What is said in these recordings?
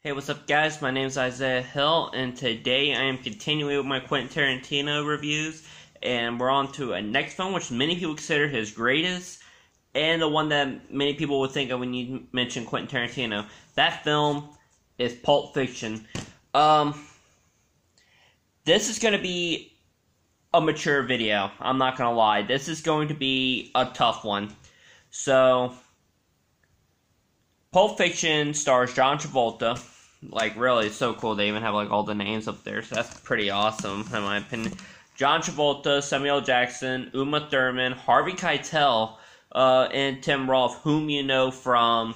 Hey, what's up, guys? My name is Isaiah Hill, and today I am continuing with my Quentin Tarantino reviews, and we're on to a next film, which many people consider his greatest, and the one that many people would think of when you mention Quentin Tarantino. That film is Pulp Fiction. This is going to be a mature video. I'm not going to lie. This is going to be a tough one. So, Pulp Fiction stars John Travolta. Like, really, it's so cool. They even have, like, all the names up there. So that's pretty awesome, in my opinion. John Travolta, Samuel L. Jackson, Uma Thurman, Harvey Keitel, and Tim Roth, whom you know from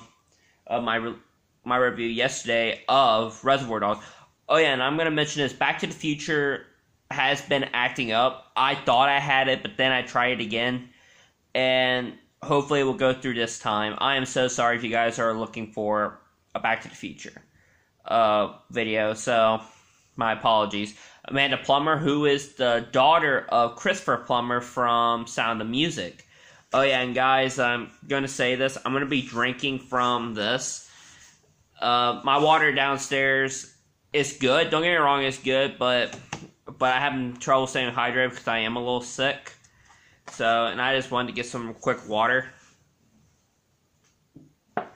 my review yesterday of Reservoir Dogs. Oh, yeah, and I'm going to mention this. Back to the Future has been acting up. I thought I had it, but then I tried it again. And hopefully it will go through this time. I am so sorry if you guys are looking for a Back to the Future video, so my apologies. Amanda Plummer, who is the daughter of Christopher Plummer from Sound of Music. Oh yeah, and guys, I'm going to say this. I'm going to be drinking from this. My water downstairs is good. Don't get me wrong, it's good, but I have trouble staying hydrated because I am a little sick. So, and I just wanted to get some quick water. I'm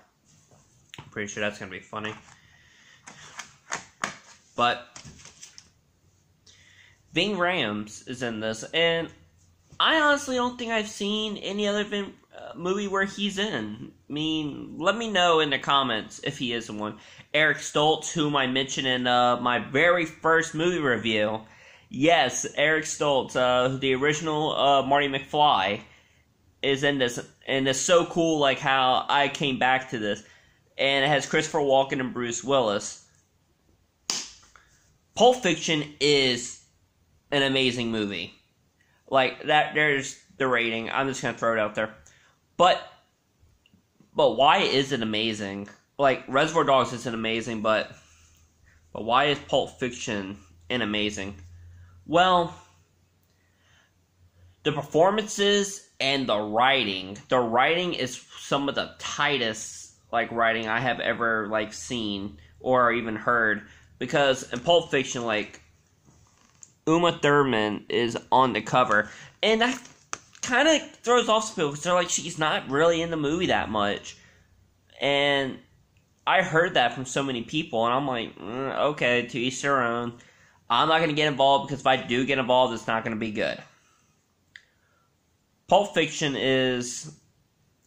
pretty sure that's going to be funny. But Ving Rhames is in this, and I honestly don't think I've seen any other movie where he's in. I mean, let me know in the comments if he is in one. Eric Stoltz, whom I mentioned in my very first movie review. Yes, Eric Stoltz, the original Marty McFly, is in this, and it's so cool, like how I came back to this. And it has Christopher Walken and Bruce Willis. Pulp Fiction is an amazing movie. Like, that, there's the rating. I'm just gonna throw it out there. But why is it amazing? Like, Reservoir Dogs isn't amazing, but why is Pulp Fiction amazing? Well, the performances and the writing. The writing is some of the tightest, like, writing I have ever, like, seen or even heard. Because in Pulp Fiction, like, Uma Thurman is on the cover. And that kind of throws off some people because they're like, she's not really in the movie that much. And I heard that from so many people, and I'm like, okay, to each their own. I'm not going to get involved because if I do get involved, it's not going to be good. Pulp Fiction is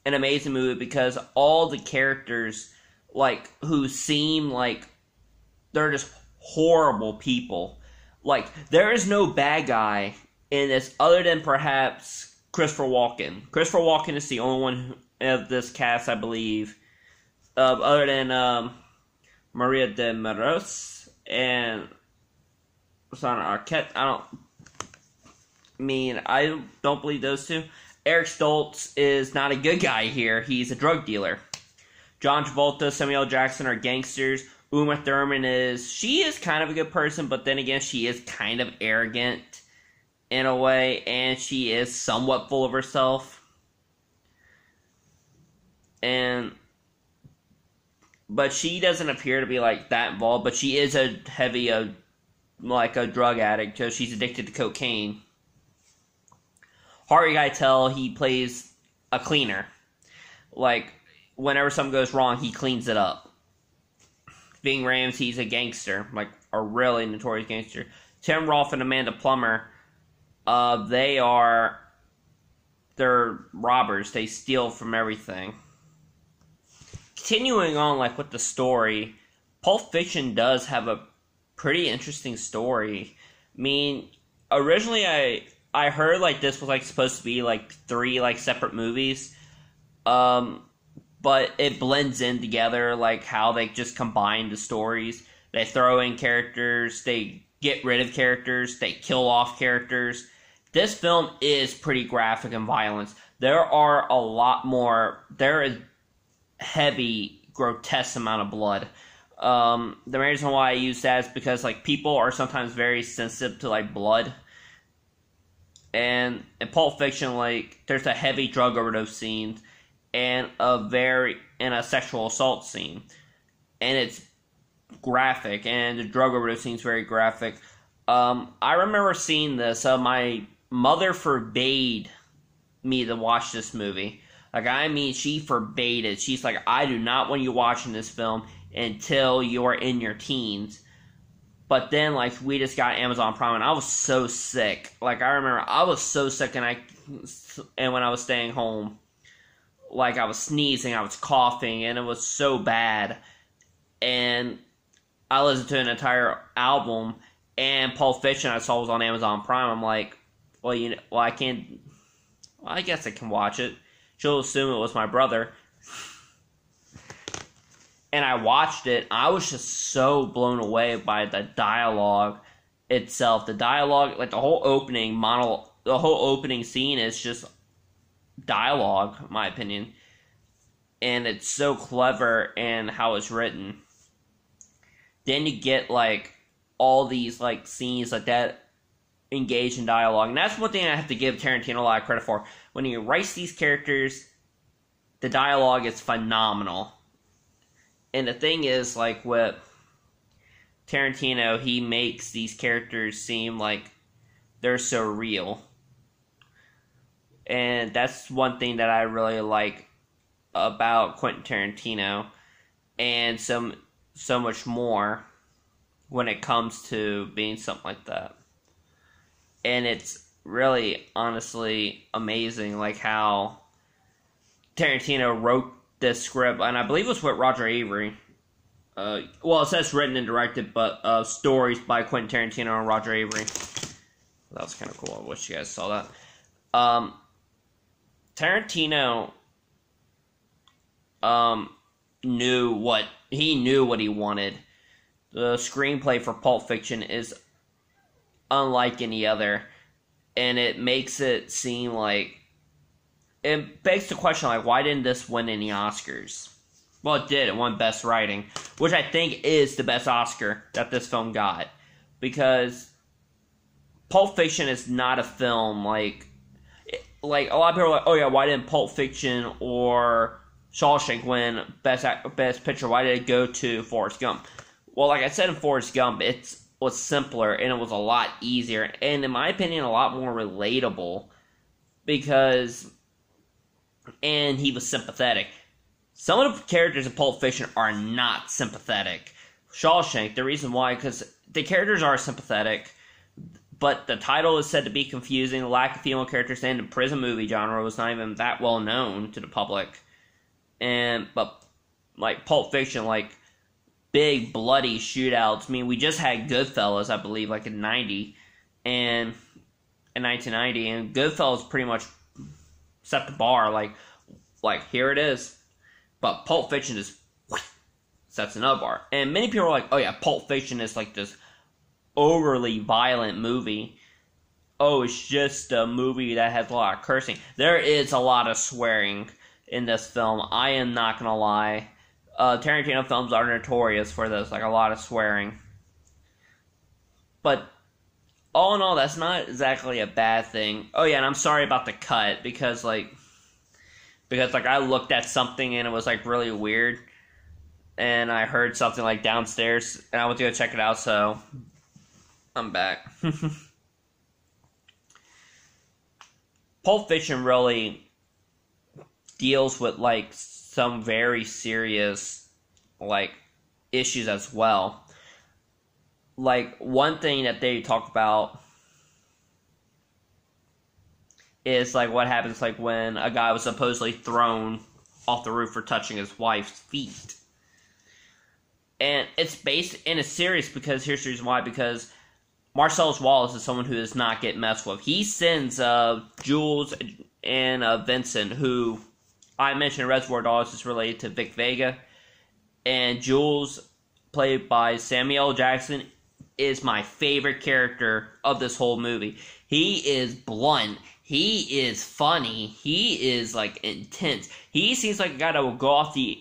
an amazing movie because all the characters, like, who seem like they're just horrible people. Like, there is no bad guy in this other than perhaps Christopher Walken. Christopher Walken is the only one of this cast, I believe, other than Maria de Medeiros and Sana Arquette. I don't believe those two. Eric Stoltz is not a good guy here. He's a drug dealer. John Travolta, Samuel L. Jackson are gangsters. Uma Thurman she is kind of a good person, but then again, she is kind of arrogant in a way, and she is somewhat full of herself. But she doesn't appear to be, like, that involved, but she is a heavy, like, a drug addict, so she's addicted to cocaine. Harvey Keitel, he plays a cleaner. Like, whenever something goes wrong, he cleans it up. Ving Rhames, he's a gangster, like a really notorious gangster. Tim Roth and Amanda Plummer, they're robbers. They steal from everything. Continuing on, like, with the story, Pulp Fiction does have a pretty interesting story. I mean, originally I heard, like, this was, like, supposed to be, like, 3, like, separate movies. But it blends in together, like how they just combine the stories. They throw in characters, they get rid of characters, they kill off characters. This film is pretty graphic and violent. There is heavy, grotesque amount of blood. The reason why I use that is because, like, people are sometimes very sensitive to, like, blood. And in Pulp Fiction, like, there's a heavy drug overdose scene and a sexual assault scene. And it's graphic, and the drug overdose scene is very graphic. I remember seeing this. My mother forbade me to watch this movie. She forbade it. She's like, I do not want you watching this film until you're in your teens. But then, we just got Amazon Prime, and I was so sick. I remember I was so sick, and when I was staying home, I was sneezing, I was coughing, and it was so bad. And I listened to an entire album, and Pulp Fiction I saw was on Amazon Prime. I'm like, I can't. Well, I guess I can watch it. She'll assume it was my brother. And I watched it. I was just so blown away by the dialogue itself. The dialogue, the whole opening the whole opening scene is just dialogue, in my opinion. And it's so clever in how it's written. Then you get, all these, scenes like that engage in dialogue. And that's one thing I have to give Tarantino a lot of credit for. When he writes these characters, the dialogue is phenomenal. And the thing is, with Tarantino, he makes these characters seem like they're so real. And that's one thing that I really like about Quentin Tarantino. And so much more when it comes to being something like that. And it's really, honestly, amazing, how Tarantino wrote this script, and I believe it was with Roger Avery. It says written and directed, but stories by Quentin Tarantino and Roger Avery. That was kind of cool. I wish you guys saw that. Tarantino knew what he wanted. The screenplay for Pulp Fiction is unlike any other, and it makes it seem it begs the question, why didn't this win any Oscars? Well, it did. It won Best Writing, which I think is the best Oscar that this film got. Because Pulp Fiction is not a film a lot of people are like, oh yeah, why didn't Pulp Fiction or Shawshank win Best Picture? Why did it go to Forrest Gump? Well, like I said in Forrest Gump, it was simpler and it was a lot easier. And in my opinion, a lot more relatable. And he was sympathetic. Some of the characters in Pulp Fiction are not sympathetic. Shawshank, the reason why, because the characters are sympathetic, but the title is said to be confusing. The lack of female characters in the prison movie genre was not even that well known to the public. But Pulp Fiction, big bloody shootouts. I mean, we just had Goodfellas, I believe, in 1990, and Goodfellas pretty much set the bar, here it is. But Pulp Fiction just sets another bar. And many people are like, oh yeah, Pulp Fiction is this overly violent movie. Oh, it's just a movie that has a lot of cursing. There is a lot of swearing in this film. I am not gonna lie. Tarantino films are notorious for this, a lot of swearing. But all in all, that's not exactly a bad thing. Oh yeah, and I'm sorry about the cut, because I looked at something and it was really weird, and I heard something downstairs, and I went to go check it out, so I'm back. Pulp Fiction really deals with some very serious issues as well. One thing that they talk about is what happens when a guy was supposedly thrown off the roof for touching his wife's feet. And it's serious, because here's the reason why. Because Marcellus Wallace is someone who does not get messed with. He sends Jules and Vincent, who I mentioned in Reservoir Dogs is related to Vic Vega. And Jules, played by Samuel L. Jackson, is my favorite character of this whole movie. He is blunt. He is funny. He is intense. He seems like a guy that will go off the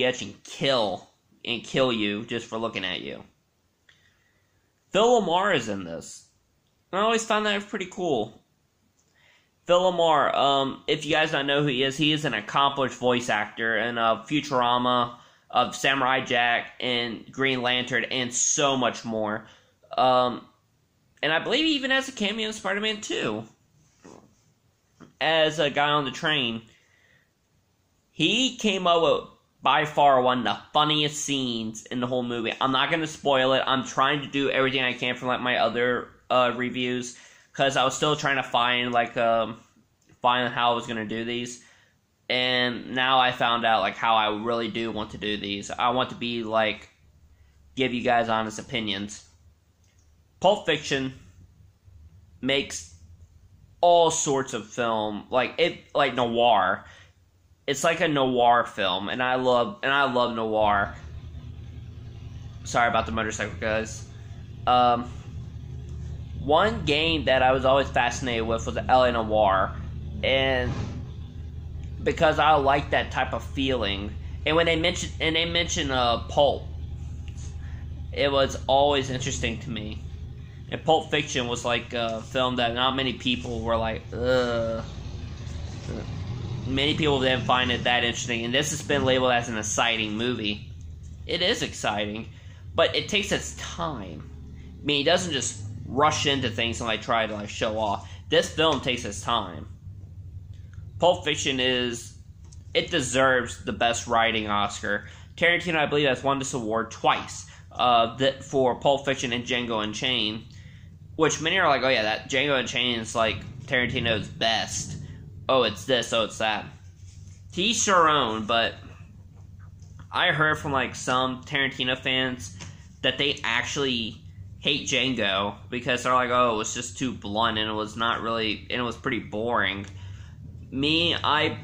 edge and kill you just for looking at you. Phil LaMarr is in this. I always found that pretty cool. Phil LaMarr, if you guys don't know who he is an accomplished voice actor in Futurama, of Samurai Jack and Green Lantern and so much more. And I believe he even has a cameo in Spider-Man 2 as a guy on the train. He came up with, by far, one of the funniest scenes in the whole movie. I'm not going to spoil it. I'm trying to do everything I can from, like, my other reviews, because I was still trying to find, like, find how I was going to do these. And now I found out, like, how I really do want to do these. I want to be, like, give you guys honest opinions. Pulp Fiction makes all sorts of film, like noir. It's like a noir film, and I love noir. Sorry about the motorcycle, guys. One game that I was always fascinated with was LA Noire, and because I like that type of feeling. And when they mention Pulp, it was always interesting to me. And Pulp Fiction was like a film that not many people were like, ugh. Many people didn't find it that interesting, and this has been labeled as an exciting movie. It is exciting, but it takes its time. I mean, it doesn't just rush into things and like try to like show off. This film takes its time. Pulp Fiction it deserves the best writing Oscar. Tarantino, I believe, has won this award twice. For Pulp Fiction and Django Unchained, which many are like, oh yeah, that Django Unchained is like Tarantino's best. Oh, it's this, oh, it's that. To each their own, but I heard from like some Tarantino fans that they actually hate Django because they're like, oh, it was just too blunt and it was not really, and it was pretty boring. Me, I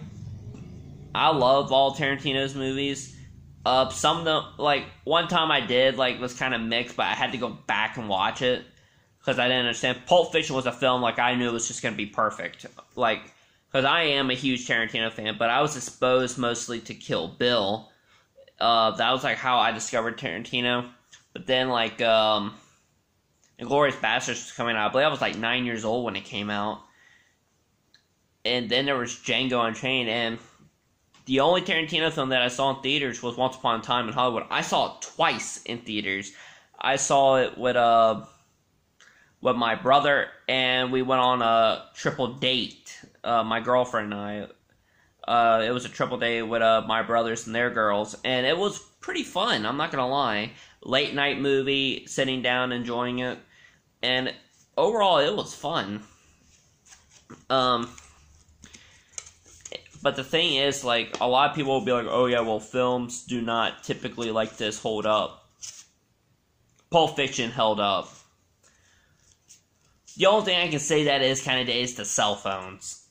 love all Tarantino's movies. Some of them, like, one time I did, like, was kind of mixed, but I had to go back and watch it, because I didn't understand. Pulp Fiction was a film, like, I knew it was just going to be perfect. Like, because I am a huge Tarantino fan, but I was exposed mostly to Kill Bill. That was, like, how I discovered Tarantino. But then, like, Inglourious Basterds was coming out. I believe I was, like, 9 years old when it came out. And then there was Django Unchained, and the only Tarantino film that I saw in theaters was Once Upon a Time in Hollywood. I saw it twice in theaters. I saw it with my brother, and we went on a triple date. My girlfriend and I. It was a triple date with my brothers and their girls, and it was pretty fun. I'm not gonna lie. Late night movie, sitting down, enjoying it, and overall it was fun. But the thing is, like, a lot of people will be like, oh yeah, well, films do not typically like this hold up. Pulp Fiction held up. The only thing I can say that is kind of is the cell phones.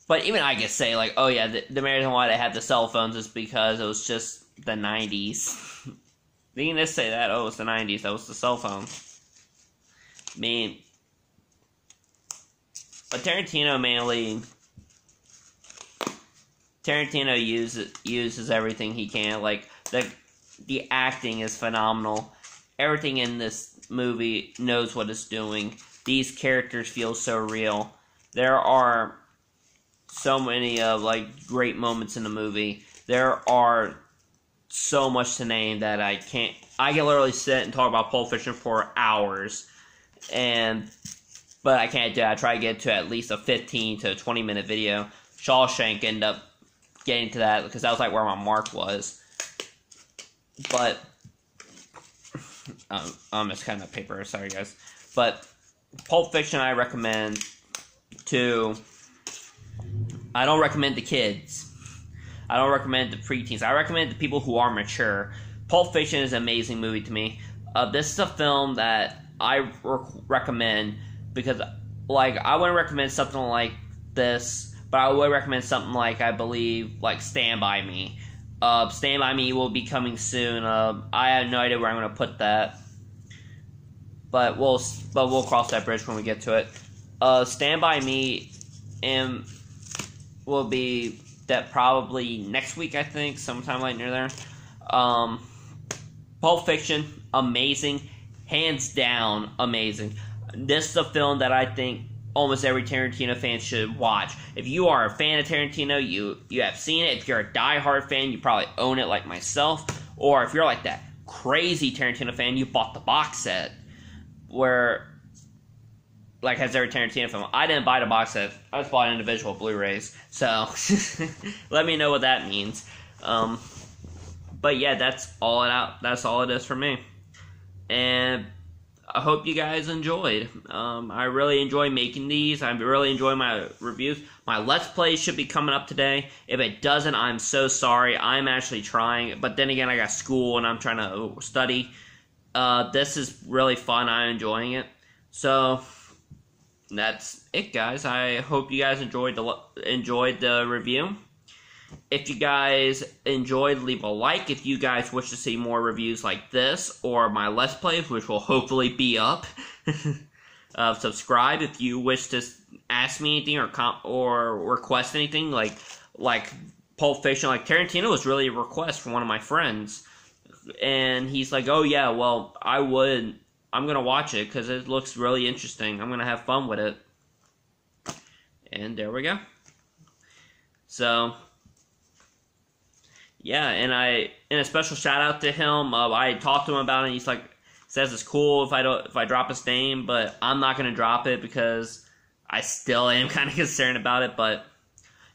But even I can say, like, oh yeah, the main reason why they had the cell phones is because it was just the 90s. They can just say that, oh, it's the 90s, that was the cell phone. I mean, but Tarantino mainly... Tarantino uses everything he can. Like, the acting is phenomenal. Everything in this movie knows what it's doing. These characters feel so real. There are so many like great moments in the movie. There are so much to name that I can literally sit and talk about Pulp Fiction for hours. But I can't do it. I try to get to at least a 15 to 20 minute video. Shawshank ended up getting to that because that was like where my mark was. But I'm just kind of paper, sorry guys. But Pulp Fiction I recommend to... I don't recommend to kids. I don't recommend to preteens. I recommend to people who are mature. Pulp Fiction is an amazing movie to me. This is a film that I recommend because, like, I wouldn't recommend something like this, but I would recommend something like, I believe, like Stand By Me. Stand By Me will be coming soon. I have no idea where I'm going to put that. But we'll cross that bridge when we get to it. Stand By Me will be that probably next week, I think, sometime like near there. Pulp Fiction, amazing. Hands down, amazing. This is a film that I think almost every Tarantino fan should watch. If you are a fan of Tarantino, you have seen it. If you're a diehard fan, you probably own it like myself. Or if you're like that crazy Tarantino fan, you bought the box set, where, like, has every Tarantino film. I didn't buy the box set. I just bought individual Blu-rays. So, let me know what that means. But yeah, that's all it is for me. And I hope you guys enjoyed. I really enjoy making these. I really enjoy my reviews. My Let's Play should be coming up today. If it doesn't, I'm so sorry. I'm actually trying. But then again, I got school and I'm trying to study. This is really fun. I'm enjoying it. So, that's it, guys. I hope you guys enjoyed the review. If you guys enjoyed, leave a like. If you guys wish to see more reviews like this, or my Let's Plays, which will hopefully be up, subscribe. If you wish to ask me anything or request anything, like Pulp Fiction, like Tarantino was really a request from one of my friends, and he's like, "Oh yeah, well I'm gonna watch it because it looks really interesting. I'm gonna have fun with it." And there we go. So. Yeah, and a special shout out to him. I talked to him about it. He's like, says it's cool if I drop his name, but I'm not gonna drop it because I still am kind of concerned about it. But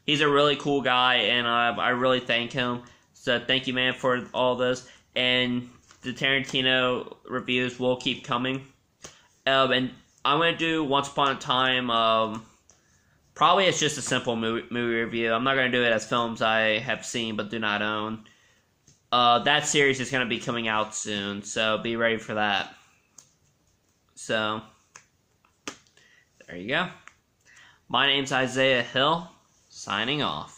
he's a really cool guy, and I really thank him. So thank you, man, for all this. And the Tarantino reviews will keep coming. And I'm gonna do Once Upon a Time. Probably it's just a simple movie review. I'm not going to do it as films I have seen but do not own. That series is going to be coming out soon, so be ready for that. So, there you go. My name's Isaiah Hill, signing off.